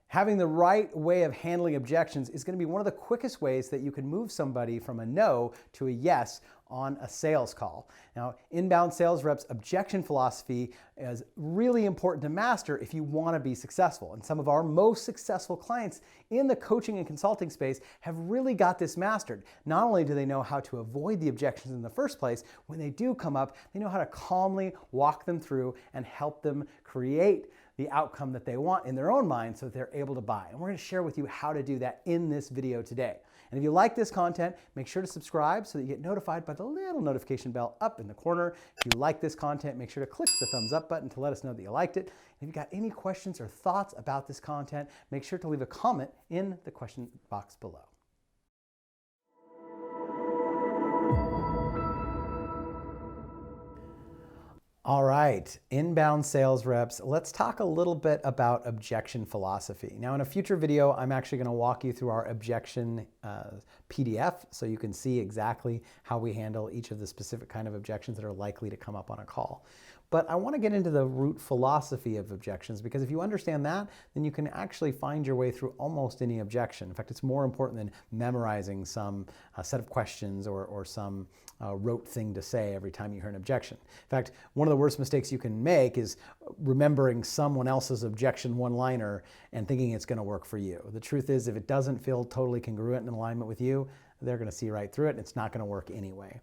Having the right way of handling objections is going to be one of the quickest ways that you can move somebody from a no to a yes on a sales call. Now, inbound sales reps objection philosophy is really important to master if you want to be successful. And some of our most successful clients in the coaching and consulting space have really got this mastered. Not only do they know how to avoid the objections in the first place, when they do come up, they know how to calmly walk them through and help them create the outcome that they want in their own mind so that they're able to buy. And we're going to share with you how to do that in this video today. And if you like this content, make sure to subscribe so that you get notified by the little notification bell up in the corner. If you like this content, make sure to click the thumbs up button to let us know that you liked it. And if you've got any questions or thoughts about this content, make sure to leave a comment in the question box below. All right, inbound sales reps, let's talk a little bit about objection philosophy. Now in a future video, I'm actually going to walk you through our objection PDF so you can see exactly how we handle each of the specific kind of objections that are likely to come up on a call. But I want to get into the root philosophy of objections, because if you understand that, then you can actually find your way through almost any objection. In fact, it's more important than memorizing some set of questions or some rote thing to say every time you hear an objection. In fact, one of the worst mistakes you can make is remembering someone else's objection one-liner and thinking it's going to work for you. The truth is, if it doesn't feel totally congruent and in alignment with you, they're going to see right through it and it's not going to work anyway.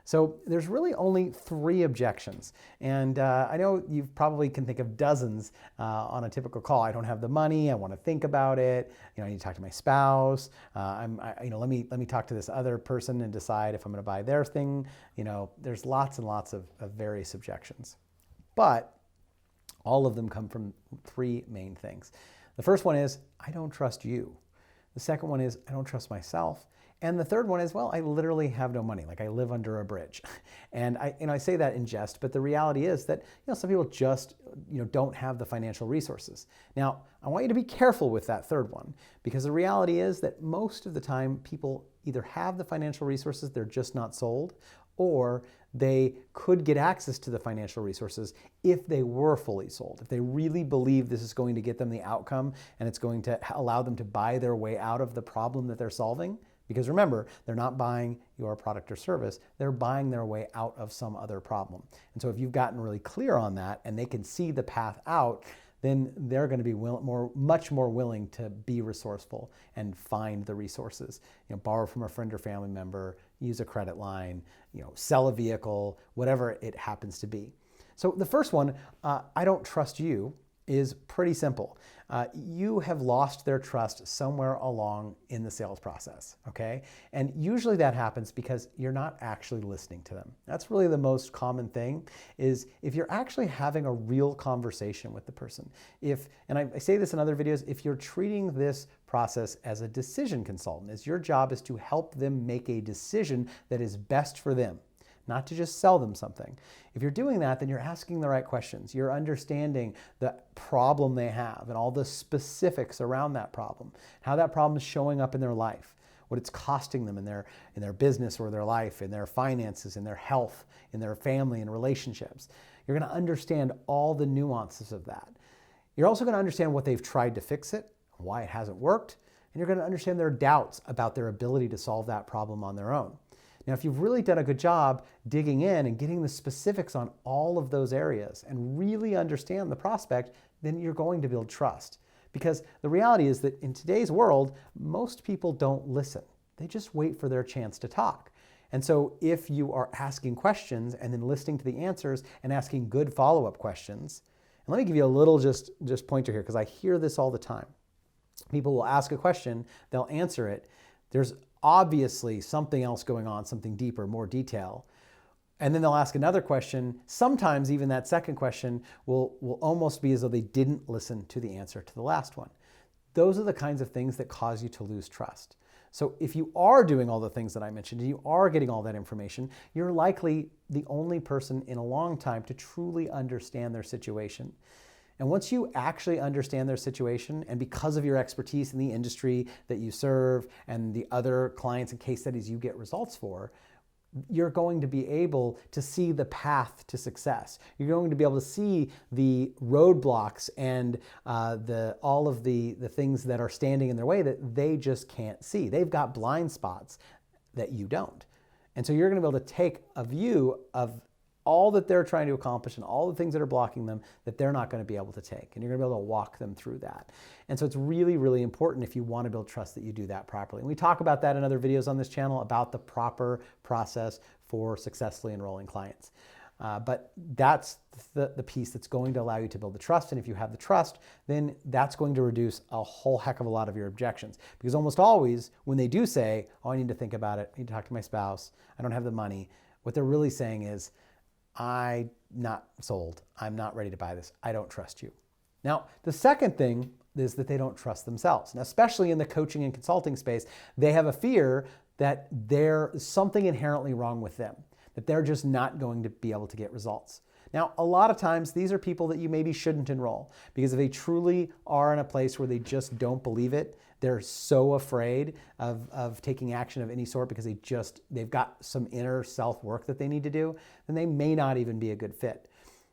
So there's really only 3 objections. And I know you probably can think of dozens on a typical call. I don't have the money, I want to think about it, I need to talk to my spouse, let me talk to this other person and decide if I'm going to buy their thing. There's lots and lots of various objections. But all of them come from 3 main things. The first one is, I don't trust you. The second one is, I don't trust myself. And the third one is, well, I literally have no money, like I live under a bridge. And I say that in jest, but the reality is that some people just don't have the financial resources. Now, I want you to be careful with that third one, because the reality is that most of the time people either have the financial resources, they're just not sold, or they could get access to the financial resources if they were fully sold. If they really believe this is going to get them the outcome and it's going to allow them to buy their way out of the problem that they're solving. Because remember, they're not buying your product or service, they're buying their way out of some other problem. And so if you've gotten really clear on that and they can see the path out, then they're going to be much more willing to be resourceful and find the resources. Borrow from a friend or family member, use a credit line, sell a vehicle, whatever it happens to be. So the first one, I don't trust you, is pretty simple. You have lost their trust somewhere along in the sales process, okay? And usually that happens because you're not actually listening to them. That's really the most common thing, is if you're actually having a real conversation with the person. And I say this in other videos, if you're treating this process as a decision consultant, as your job is to help them make a decision that is best for them, not to just sell them something. If you're doing that, then you're asking the right questions. You're understanding the problem they have and all the specifics around that problem, how that problem is showing up in their life, what it's costing them in their business or their life, in their finances, in their health, in their family and relationships. You're going to understand all the nuances of that. You're also going to understand what they've tried to fix it, why it hasn't worked, and you're going to understand their doubts about their ability to solve that problem on their own. Now, if you've really done a good job digging in and getting the specifics on all of those areas and really understand the prospect, then you're going to build trust. Because the reality is that in today's world, most people don't listen. They just wait for their chance to talk. And so if you are asking questions and then listening to the answers and asking good follow-up questions, and let me give you a little just pointer here, because I hear this all the time. People will ask a question, they'll answer it. There's obviously something else going on, something deeper, more detail. And then they'll ask another question. Sometimes even that second question will almost be as though they didn't listen to the answer to the last one. Those are the kinds of things that cause you to lose trust. So if you are doing all the things that I mentioned, and you are getting all that information, you're likely the only person in a long time to truly understand their situation. And once you actually understand their situation, and because of your expertise in the industry that you serve and the other clients and case studies you get results for, you're going to be able to see the path to success. You're going to be able to see the roadblocks and all of the things that are standing in their way that they just can't see. They've got blind spots that you don't. And so you're going to be able to take a view of all that they're trying to accomplish and all the things that are blocking them that they're not going to be able to take. And you're going to be able to walk them through that. And so it's really, really important if you want to build trust that you do that properly. And we talk about that in other videos on this channel about the proper process for successfully enrolling clients. But that's the piece that's going to allow you to build the trust. And if you have the trust, then that's going to reduce a whole heck of a lot of your objections. Because almost always when they do say, oh, I need to think about it, I need to talk to my spouse, I don't have the money, what they're really saying is, I'm not sold. I'm not ready to buy this. I don't trust you. Now, the second thing is that they don't trust themselves. Now, especially in the coaching and consulting space, they have a fear that there's something inherently wrong with them, that they're just not going to be able to get results. Now, a lot of times, these are people that you maybe shouldn't enroll because if they truly are in a place where they just don't believe it, they're so afraid of taking action of any sort because they've got some inner self-work that they need to do, then they may not even be a good fit.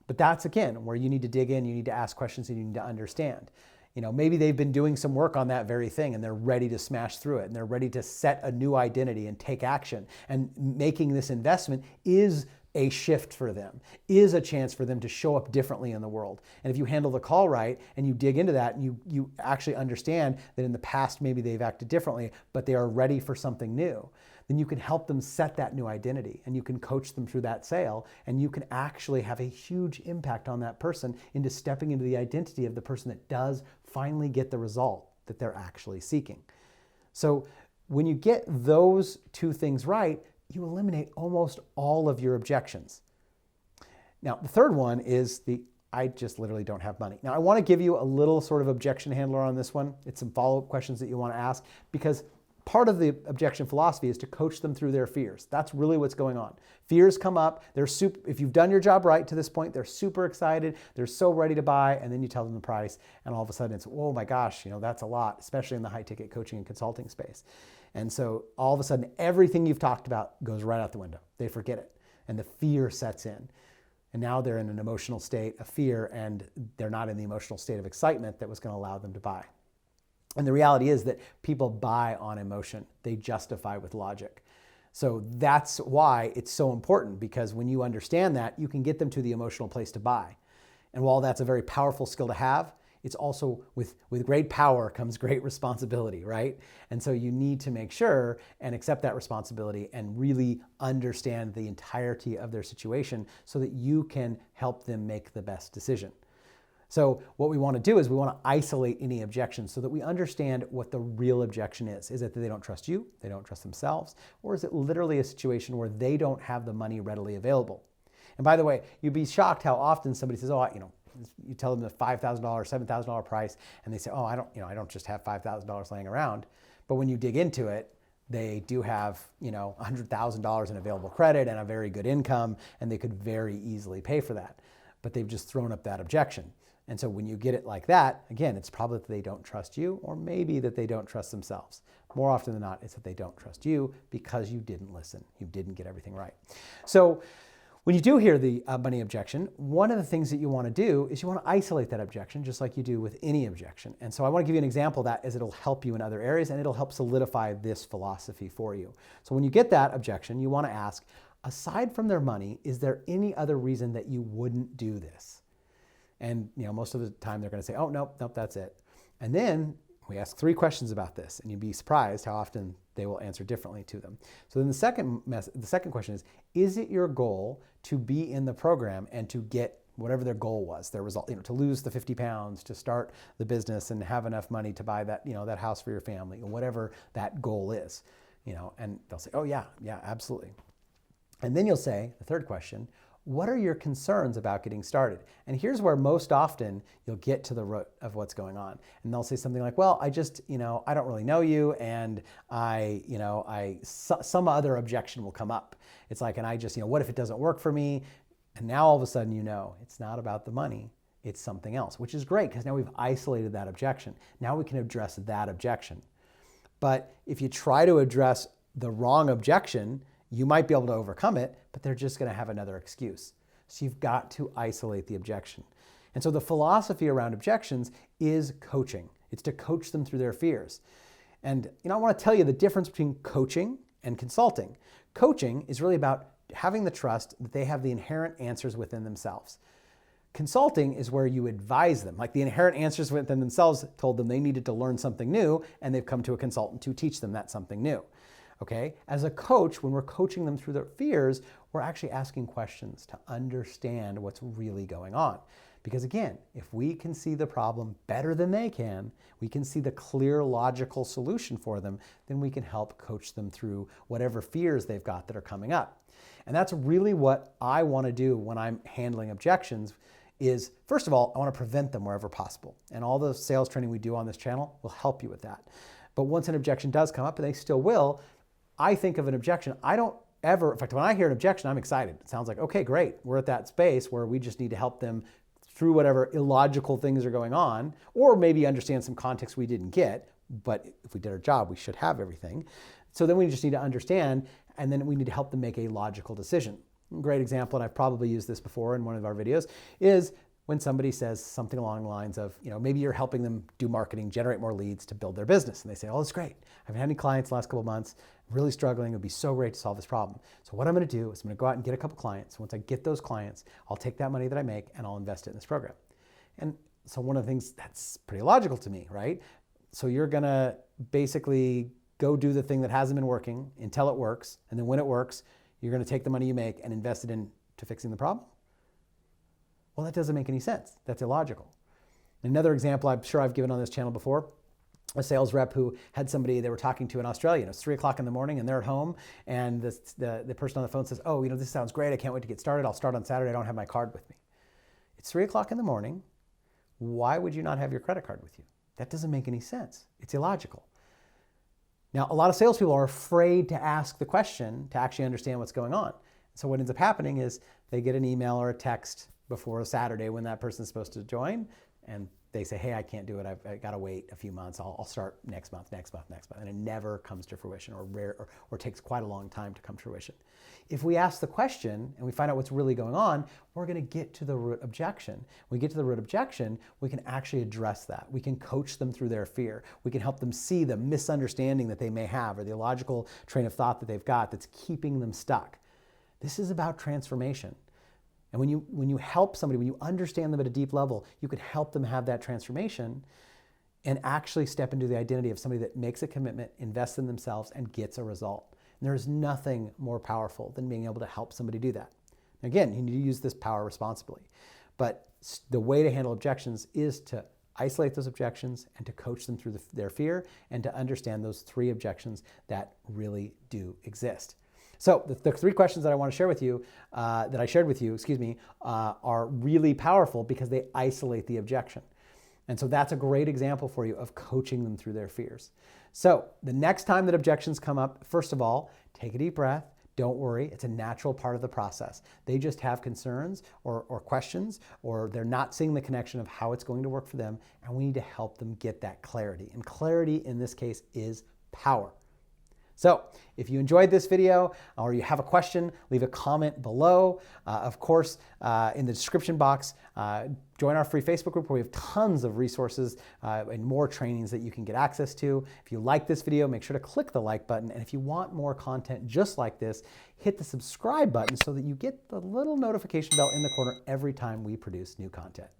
But that's, again, where you need to dig in, you need to ask questions, and you need to understand. You know, maybe they've been doing some work on that very thing and they're ready to smash through it and they're ready to set a new identity and take action. And making this investment is a shift for them, is a chance for them to show up differently in the world. And if you handle the call right and you dig into that and you actually understand that in the past maybe they've acted differently, but they are ready for something new, then you can help them set that new identity and you can coach them through that sale and you can actually have a huge impact on that person into stepping into the identity of the person that does finally get the result that they're actually seeking. So when you get those two things right, you eliminate almost all of your objections. Now, the third one is I just literally don't have money. Now, I want to give you a little sort of objection handler on this one. It's some follow-up questions that you want to ask because part of the objection philosophy is to coach them through their fears. That's really what's going on. Fears come up. If you've done your job right to this point, they're super excited. They're so ready to buy, and then you tell them the price, and all of a sudden it's, oh my gosh, that's a lot, especially in the high-ticket coaching and consulting space. And so all of a sudden, everything you've talked about goes right out the window. They forget it, and the fear sets in. And now they're in an emotional state of fear, and they're not in the emotional state of excitement that was going to allow them to buy. And the reality is that people buy on emotion. They justify with logic. So that's why it's so important, because when you understand that, you can get them to the emotional place to buy. And while that's a very powerful skill to have, it's also with great power comes great responsibility, right? And so you need to make sure and accept that responsibility and really understand the entirety of their situation so that you can help them make the best decision. So what we want to do is we want to isolate any objections so that we understand what the real objection is. Is it that they don't trust you, they don't trust themselves, or is it literally a situation where they don't have the money readily available? And by the way, you'd be shocked how often somebody says, oh, you tell them the $5,000, $7,000 price, and they say, oh, I don't just have $5,000 laying around. But when you dig into it, they do have, $100,000 in available credit and a very good income, and they could very easily pay for that. But they've just thrown up that objection. And so when you get it like that, again, it's probably that they don't trust you, or maybe that they don't trust themselves. More often than not, it's that they don't trust you because you didn't listen. You didn't get everything right. So when you do hear the money objection, one of the things that you want to do is you want to isolate that objection just like you do with any objection. And so I want to give you an example of that as it'll help you in other areas and it'll help solidify this philosophy for you. So when you get that objection, you want to ask, aside from their money, is there any other reason that you wouldn't do this? And most of the time they're going to say, oh, nope, that's it. And then we ask 3 questions about this, and you'd be surprised how often they will answer differently to them. So then the second question is it your goal to be in the program and to get whatever their goal was, their result, to lose the 50 pounds, to start the business and have enough money to buy that, that house for your family, or whatever that goal is, and they'll say, oh yeah, absolutely. And then you'll say, the third question, what are your concerns about getting started? And here's where most often you'll get to the root of what's going on. And they'll say something like, well, I just, I don't really know you, and some other objection will come up. It's like, and I just, what if it doesn't work for me? And now all of a sudden, it's not about the money, it's something else, which is great because now we've isolated that objection. Now we can address that objection. But if you try to address the wrong objection, You might be able to overcome it, but they're just going to have another excuse. So you've got to isolate the objection. And so the philosophy around objections is coaching. It's to coach them through their fears. And I want to tell you the difference between coaching and consulting. Coaching is really about having the trust that they have the inherent answers within themselves. Consulting is where you advise them, like the inherent answers within themselves told them they needed to learn something new, and they've come to a consultant to teach them that something new. Okay? As a coach, when we're coaching them through their fears, we're actually asking questions to understand what's really going on. Because again, if we can see the problem better than they can, we can see the clear, logical solution for them, then we can help coach them through whatever fears they've got that are coming up. And that's really what I want to do when I'm handling objections is, first of all, I want to prevent them wherever possible. And all the sales training we do on this channel will help you with that. But once an objection does come up, and they still will, I think of an objection, I don't ever, in fact, when I hear an objection, I'm excited. It sounds like, okay, great. We're at that space where we just need to help them through whatever illogical things are going on, or maybe understand some context we didn't get, but if we did our job, we should have everything. So then we just need to understand, and then we need to help them make a logical decision. A great example, and I've probably used this before in one of our videos, is when somebody says something along the lines of, maybe you're helping them do marketing, generate more leads to build their business. And they say, oh, that's great. I haven't had any clients the last couple of months. I'm really struggling. It would be so great to solve this problem. So what I'm going to do is I'm going to go out and get a couple clients. Once I get those clients, I'll take that money that I make and I'll invest it in this program. And so one of the things that's pretty logical to me, right? So you're going to basically go do the thing that hasn't been working until it works. And then when it works, you're going to take the money you make and invest it into fixing the problem? Well, that doesn't make any sense. That's illogical. Another example I'm sure I've given on this channel before, a sales rep who had somebody they were talking to in Australia. It's 3 o'clock in the morning and they're at home, and the person on the phone says, oh, this sounds great. I can't wait to get started. I'll start on Saturday. I don't have my card with me. It's 3 o'clock in the morning. Why would you not have your credit card with you? That doesn't make any sense. It's illogical. Now, a lot of salespeople are afraid to ask the question to actually understand what's going on. So what ends up happening is they get an email or a text before a Saturday when that person's supposed to join, and they say, hey, I can't do it. I've got to wait a few months. I'll start next month. And it never comes to fruition, or takes quite a long time to come to fruition. If we ask the question and we find out what's really going on, we're going to get to the root objection. When we get to the root objection, we can actually address that. We can coach them through their fear. We can help them see the misunderstanding that they may have, or the illogical train of thought that they've got that's keeping them stuck. This is about transformation. And when you help somebody, when you understand them at a deep level, you can help them have that transformation and actually step into the identity of somebody that makes a commitment, invests in themselves, and gets a result. And there's nothing more powerful than being able to help somebody do that. Again, you need to use this power responsibly. But the way to handle objections is to isolate those objections and to coach them through their fear, and to understand those 3 objections that really do exist. So the 3 questions that I want to share with you, that I shared with you, are really powerful because they isolate the objection. And so that's a great example for you of coaching them through their fears. So the next time that objections come up, first of all, take a deep breath. Don't worry, it's a natural part of the process. They just have concerns or questions, or they're not seeing the connection of how it's going to work for them, and we need to help them get that clarity. And clarity in this case is power. So if you enjoyed this video or you have a question, leave a comment below. Of course, in the description box, join our free Facebook group where we have tons of resources and more trainings that you can get access to. If you like this video, make sure to click the like button. And if you want more content just like this, hit the subscribe button so that you get the little notification bell in the corner every time we produce new content.